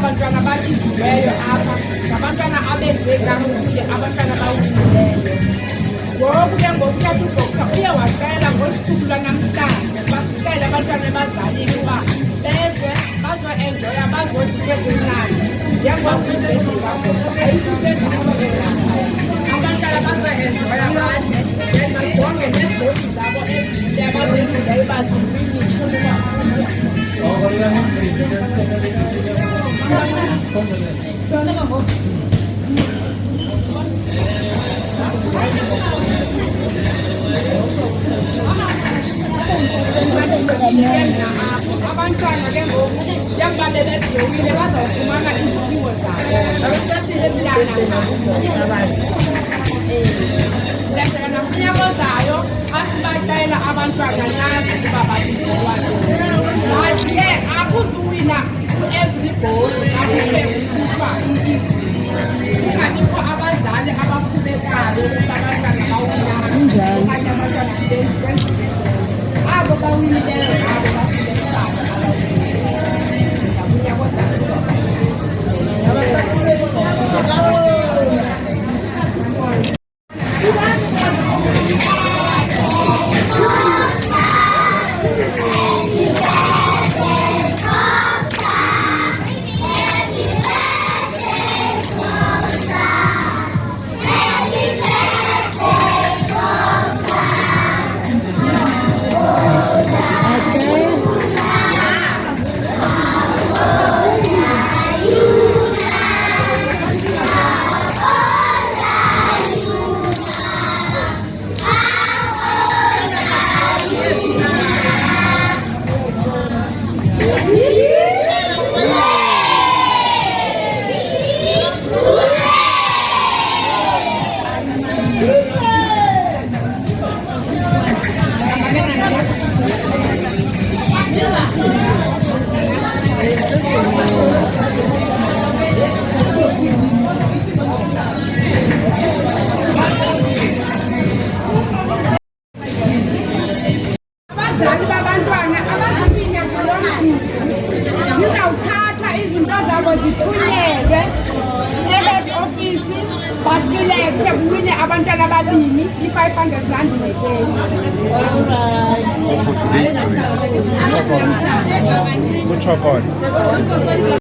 abantwana babizileyo apha ngabantwana abenzeka ukuthi abantwana bawuzileyo ngoku ke ngokuthatha ugokisa uye wacela ngosuku lwanamhlanje basicela abantwana abazalini uba beze bazoenjoya bazothi kwezimnandi abantwana bazoenjoya bade bajonge neezosi zabo ezinde abazenzileyo baziinikuba abantwana ke ngoku njengoba bebegqokile bazawufumana iziphiwo zabo ndenzeka nakunyaka ozayo asibacela abantwana nazi ukuba babizelwa nathi ke akuzuwina every goal akulekuswa kunganikho abazali abaphumekayo ukuba abantwana bawunyana okanye abantwana abo bawinileyo abo baphumekayo ngakunyaka ozayo zithunyelwe e-head office baselekte kuwine abantwana ababini i-500 rand nekeni.